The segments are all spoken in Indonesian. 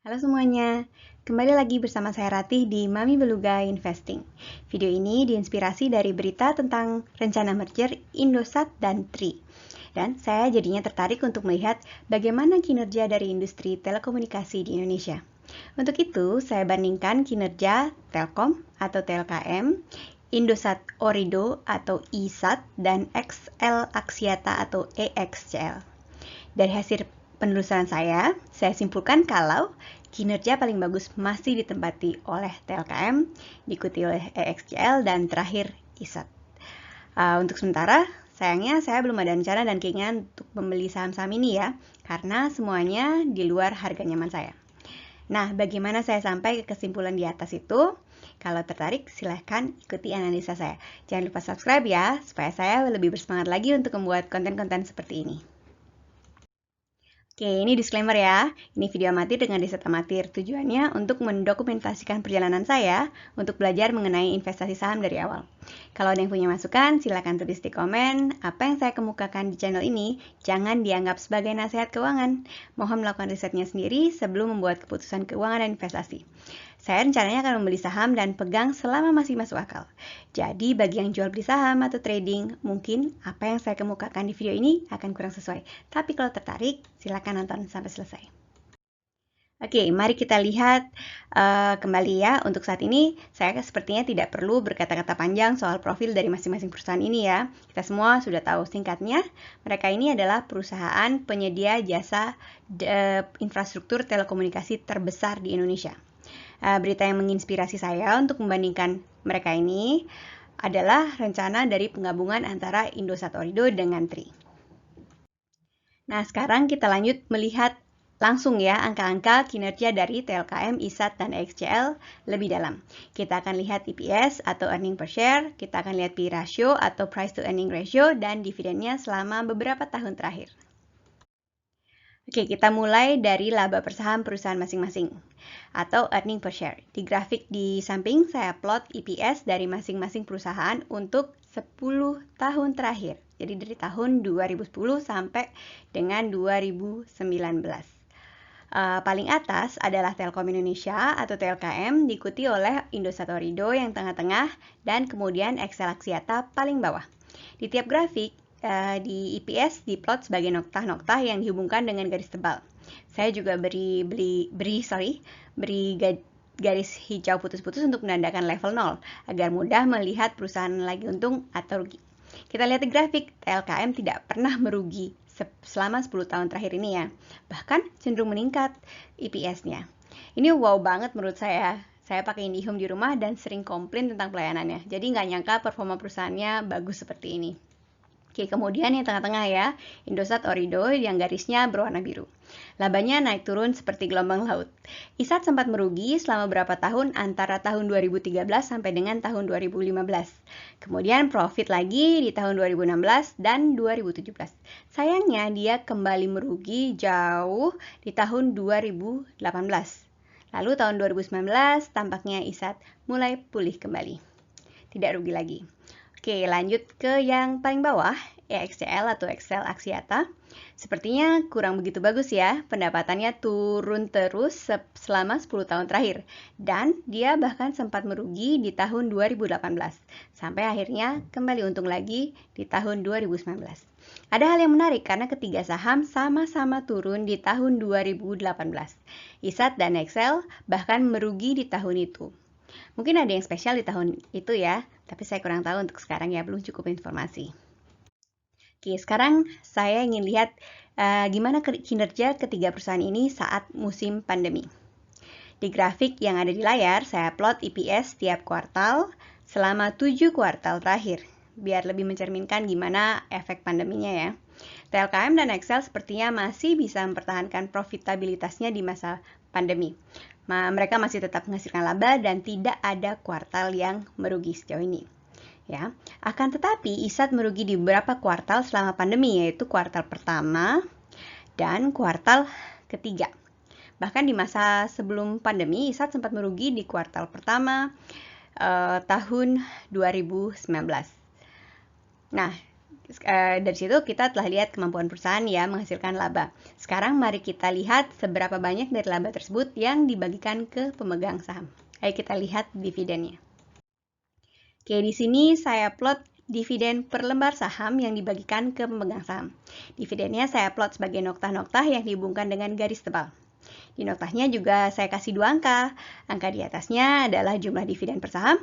Halo semuanya, kembali lagi bersama saya Ratih di Mami Beluga Investing. Video ini diinspirasi dari berita tentang rencana merger Indosat dan Tri. Dan saya jadinya tertarik untuk melihat bagaimana kinerja dari industri telekomunikasi di Indonesia. Untuk itu, saya bandingkan kinerja Telkom atau TLKM, Indosat Orido atau ISAT, dan XL Axiata atau EXCL. Dari hasil penelusuran saya simpulkan kalau kinerja paling bagus masih ditempati oleh TLKM, diikuti oleh EXCL, dan terakhir ISAT. Untuk sementara, sayangnya saya belum ada rencana dan keinginan untuk membeli saham-saham ini ya, karena semuanya di luar harga nyaman saya. Nah, bagaimana saya sampai ke kesimpulan di atas itu? Kalau tertarik, silahkan ikuti analisa saya. Jangan lupa subscribe ya, supaya saya lebih bersemangat lagi untuk membuat konten-konten seperti ini. Oke, ini disclaimer ya. Ini video amatir dengan riset amatir. Tujuannya untuk mendokumentasikan perjalanan saya untuk belajar mengenai investasi saham dari awal. Kalau ada yang punya masukan, silakan tulis di komen. Apa yang saya kemukakan di channel ini jangan dianggap sebagai nasihat keuangan. Mohon melakukan risetnya sendiri sebelum membuat keputusan keuangan dan investasi. Saya rencananya akan membeli saham dan pegang selama masih masuk akal. Jadi bagi yang jual beli saham atau trading, mungkin apa yang saya kemukakan di video ini akan kurang sesuai. Tapi kalau tertarik, silakan nonton sampai selesai. Oke, mari kita lihat kembali ya. Untuk saat ini, saya sepertinya tidak perlu berkata-kata panjang soal profil dari masing-masing perusahaan ini ya. Kita semua sudah tahu singkatnya, mereka ini adalah perusahaan penyedia jasa infrastruktur telekomunikasi terbesar di Indonesia. Berita yang menginspirasi saya untuk membandingkan mereka ini adalah rencana dari penggabungan antara Indosat Orido dengan Tri. Nah, sekarang kita lanjut melihat langsung ya angka-angka kinerja dari TLKM, ISAT, dan XCL lebih dalam. Kita akan lihat EPS atau earning per share, kita akan lihat P ratio atau price to earning ratio, dan dividennya selama beberapa tahun terakhir. Oke, kita mulai dari laba per saham perusahaan masing-masing atau earning per share. Di grafik di samping saya plot EPS dari masing-masing perusahaan untuk 10 tahun terakhir. Jadi dari tahun 2010 sampai dengan 2019. Paling atas adalah Telkom Indonesia atau TLKM, diikuti oleh Indosat Orido yang tengah-tengah, dan kemudian XL Axiata paling bawah. Di tiap grafik, di EPS diplot sebagai noktah-noktah yang dihubungkan dengan garis tebal. Saya juga beri garis hijau putus-putus untuk menandakan level 0, agar mudah melihat perusahaan lagi untung atau rugi. Kita lihat di grafik, TLKM tidak pernah merugi selama 10 tahun terakhir ini ya. Bahkan cenderung meningkat EPS-nya. Ini wow banget menurut saya. Saya pakai IndiHome di rumah dan sering komplain tentang pelayanannya. Jadi nggak nyangka performa perusahaannya bagus seperti ini. Oke, kemudian yang tengah-tengah ya, Indosat Orido yang garisnya berwarna biru. Labanya naik turun seperti gelombang laut. ISAT sempat merugi selama beberapa tahun antara tahun 2013 sampai dengan tahun 2015. Kemudian profit lagi di tahun 2016 dan 2017. Sayangnya dia kembali merugi jauh di tahun 2018. Lalu tahun 2019 tampaknya ISAT mulai pulih kembali. Tidak rugi lagi. Oke, lanjut ke yang paling bawah, EXCL atau XL Axiata. Sepertinya kurang begitu bagus ya, pendapatannya turun terus selama 10 tahun terakhir. Dan dia bahkan sempat merugi di tahun 2018, sampai akhirnya kembali untung lagi di tahun 2019. Ada hal yang menarik karena ketiga saham sama-sama turun di tahun 2018. ISAT dan XL bahkan merugi di tahun itu. Mungkin ada yang spesial di tahun itu ya, tapi saya kurang tahu untuk sekarang ya, belum cukup informasi. Oke, sekarang saya ingin lihat gimana kinerja ketiga perusahaan ini saat musim pandemi. Di grafik yang ada di layar, saya plot EPS tiap kuartal selama 7 kuartal terakhir, biar lebih mencerminkan gimana efek pandeminya ya. TLKM dan XL sepertinya masih bisa mempertahankan profitabilitasnya di masa pandemi. Mereka masih tetap menghasilkan laba dan tidak ada kuartal yang merugi sejauh ini. Ya, akan tetapi ISAT merugi di beberapa kuartal selama pandemi, yaitu kuartal pertama dan kuartal ketiga. Bahkan di masa sebelum pandemi, ISAT sempat merugi di kuartal pertama tahun 2019. Nah, Dari situ kita telah lihat kemampuan perusahaan ya menghasilkan laba. Sekarang mari kita lihat seberapa banyak dari laba tersebut yang dibagikan ke pemegang saham. Ayo kita lihat dividennya. Oke, di sini saya plot dividen per lembar saham yang dibagikan ke pemegang saham. Dividennya saya plot sebagai noktah-noktah yang dihubungkan dengan garis tebal. Di noktahnya juga saya kasih 2 angka. Angka di atasnya adalah jumlah dividen per saham,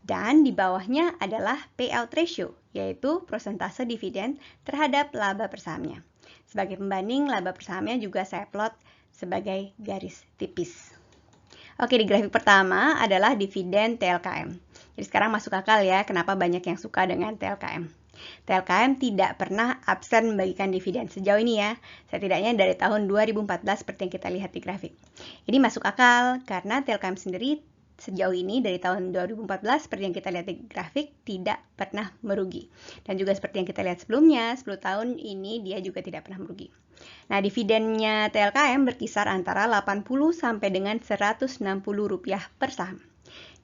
dan di bawahnya adalah payout ratio, yaitu persentase dividen terhadap laba per sahamnya. Sebagai pembanding, laba per sahamnya juga saya plot sebagai garis tipis. Oke, di grafik pertama adalah dividen TLKM. Jadi sekarang masuk akal ya, kenapa banyak yang suka dengan TLKM. TLKM tidak pernah absen membagikan dividen sejauh ini ya, setidaknya dari tahun 2014 seperti yang kita lihat di grafik. Ini masuk akal karena TLKM sendiri sejauh ini dari tahun 2014 seperti yang kita lihat di grafik tidak pernah merugi. Dan juga seperti yang kita lihat sebelumnya, 10 tahun ini dia juga tidak pernah merugi. Nah, dividennya TLKM berkisar antara 80 sampai dengan Rp160 per saham,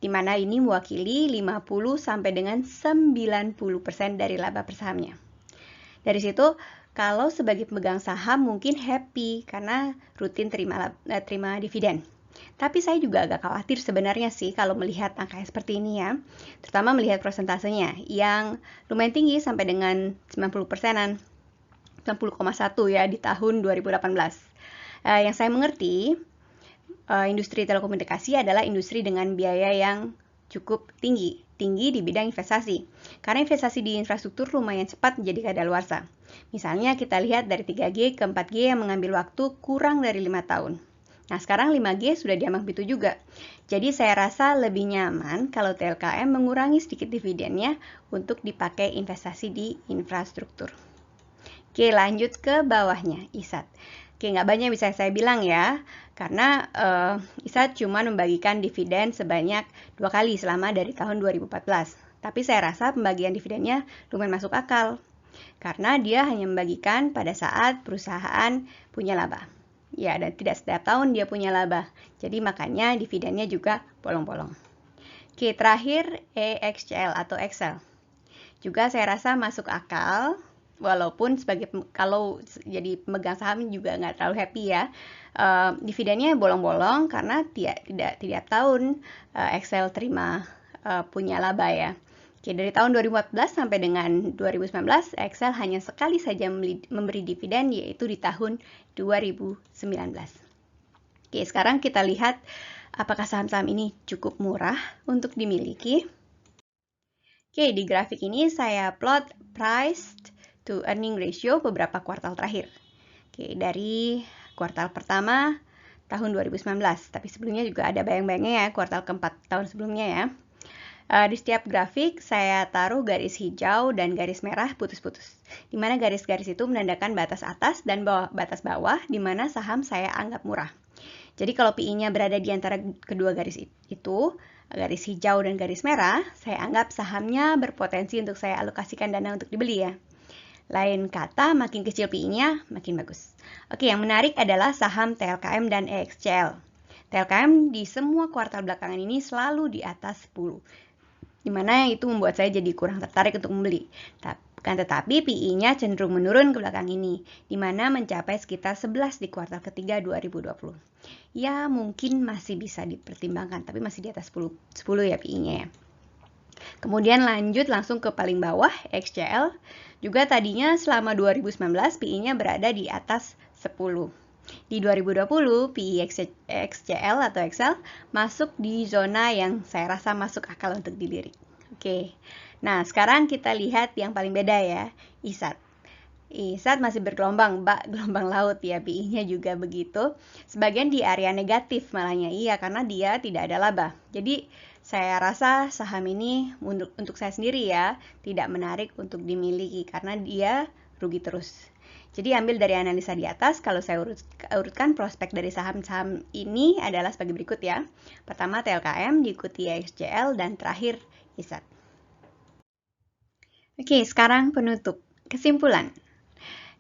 di mana ini mewakili 50 sampai dengan 90% dari laba per sahamnya. Dari situ, kalau sebagai pemegang saham mungkin happy karena rutin terima dividen. Tapi saya juga agak khawatir sebenarnya sih kalau melihat angka seperti ini ya, terutama melihat persentasenya yang lumayan tinggi sampai dengan 90%-an, 90,1 ya di tahun 2018. Yang saya mengerti, industri telekomunikasi adalah industri dengan biaya yang cukup tinggi di bidang investasi. Karena investasi di infrastruktur lumayan cepat menjadi kadaluarsa. Misalnya kita lihat dari 3G ke 4G yang mengambil waktu kurang dari 5 tahun. Nah, sekarang 5G sudah diambang pintu juga. Jadi saya rasa lebih nyaman kalau TLKM mengurangi sedikit dividennya untuk dipakai investasi di infrastruktur. Oke, lanjut ke bawahnya, ISAT. Oke, nggak banyak bisa saya bilang ya, karena ISAT cuma membagikan dividen sebanyak 2 kali selama dari tahun 2014. Tapi saya rasa pembagian dividennya lumayan masuk akal, karena dia hanya membagikan pada saat perusahaan punya laba. Ya, dan tidak setiap tahun dia punya laba. Jadi makanya dividennya juga bolong-bolong. Oke, terakhir EXCL atau Excel. Juga saya rasa masuk akal, walaupun kalau jadi pemegang saham juga nggak terlalu happy ya. Dividennya bolong-bolong karena tiap tahun Excel terima punya laba ya. Oke, dari tahun 2014 sampai dengan 2019, Excel hanya sekali saja memberi dividen, yaitu di tahun 2019. Oke, sekarang kita lihat apakah saham-saham ini cukup murah untuk dimiliki. Oke, di grafik ini saya plot price to earning ratio beberapa kuartal terakhir. Oke, dari kuartal pertama tahun 2019, tapi sebelumnya juga ada bayang-bayangnya ya, kuartal keempat tahun sebelumnya ya. Di setiap grafik saya taruh garis hijau dan garis merah putus-putus, di mana garis-garis itu menandakan batas atas dan batas bawah, di mana saham saya anggap murah. Jadi kalau PI-nya berada di antara kedua garis itu, garis hijau dan garis merah, saya anggap sahamnya berpotensi untuk saya alokasikan dana untuk dibeli ya. Lain kata, makin kecil PI-nya, makin bagus. Oke, yang menarik adalah saham TLKM dan EXCL. TLKM di semua kuartal belakangan ini selalu di atas 10. Dimana itu membuat saya jadi kurang tertarik untuk membeli. Tetapi PI-nya cenderung menurun ke belakang ini, dimana mencapai sekitar 11 di kuartal ketiga 2020. Ya, mungkin masih bisa dipertimbangkan, tapi masih di atas 10 ya PI-nya ya. Kemudian lanjut langsung ke paling bawah, XCL. Juga tadinya selama 2019 PI-nya berada di atas 10. Di 2020, PI XCL atau Excel masuk di zona yang saya rasa masuk akal untuk dilirik. Oke, nah sekarang kita lihat yang paling beda ya, ISAT. ISAT masih bergelombang, gelombang laut ya, PI-nya juga begitu. Sebagian di area negatif malahnya, iya karena dia tidak ada laba. Jadi saya rasa saham ini untuk saya sendiri ya, tidak menarik untuk dimiliki karena dia rugi terus. Jadi ambil dari analisa di atas, kalau saya urutkan prospek dari saham-saham ini adalah sebagai berikut ya. Pertama TLKM, diikuti XCL, dan terakhir ISAT. Oke, sekarang penutup. Kesimpulan.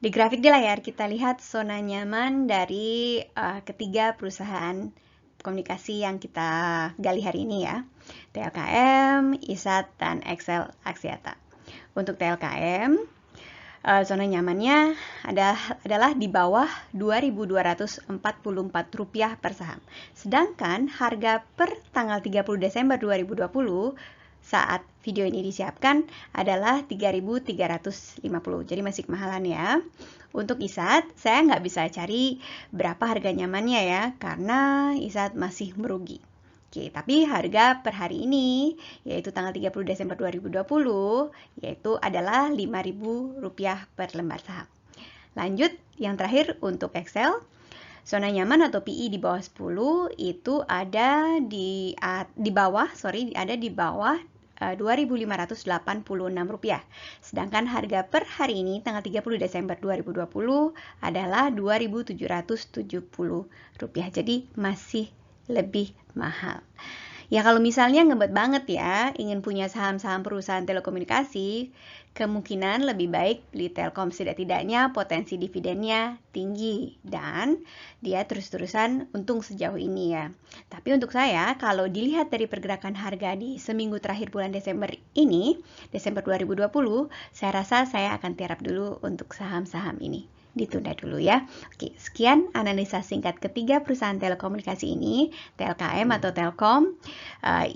Di grafik di layar kita lihat zona nyaman dari ketiga perusahaan komunikasi yang kita gali hari ini ya. TLKM, ISAT, dan Excel Axiata. Untuk TLKM, Zona nyamannya adalah di bawah Rp2.244 per saham. Sedangkan harga per tanggal 30 Desember 2020 saat video ini disiapkan adalah 3.350. Jadi masih kemahalan ya. Untuk ISAT, saya nggak bisa cari berapa harga nyamannya ya, karena ISAT masih merugi. Oke, tapi harga per hari ini, yaitu tanggal 30 Desember 2020, yaitu adalah Rp5.000 per lembar saham. Lanjut, yang terakhir untuk Excel. Zona nyaman atau PI di bawah 10 itu ada di bawah Rp2.586. Sedangkan harga per hari ini tanggal 30 Desember 2020 adalah Rp2.770. Jadi masih lebih mahal. Ya kalau misalnya ngebet banget ya, ingin punya saham-saham perusahaan telekomunikasi, kemungkinan lebih baik beli Telkom, setidak-tidaknya potensi dividennya tinggi dan dia terus-terusan untung sejauh ini ya. Tapi untuk saya, kalau dilihat dari pergerakan harga di seminggu terakhir bulan Desember ini, Desember 2020, saya rasa saya akan tiarap dulu untuk saham-saham ini. Ditunda dulu ya. Oke, sekian analisa singkat ketiga perusahaan telekomunikasi ini, TLKM atau Telkom,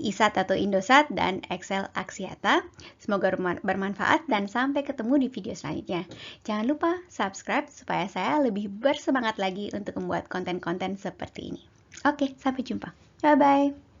ISAT atau Indosat, dan Excel Axiata. Semoga bermanfaat dan sampai ketemu di video selanjutnya. Jangan lupa subscribe supaya saya lebih bersemangat lagi untuk membuat konten-konten seperti ini. Oke, sampai jumpa. Bye-bye.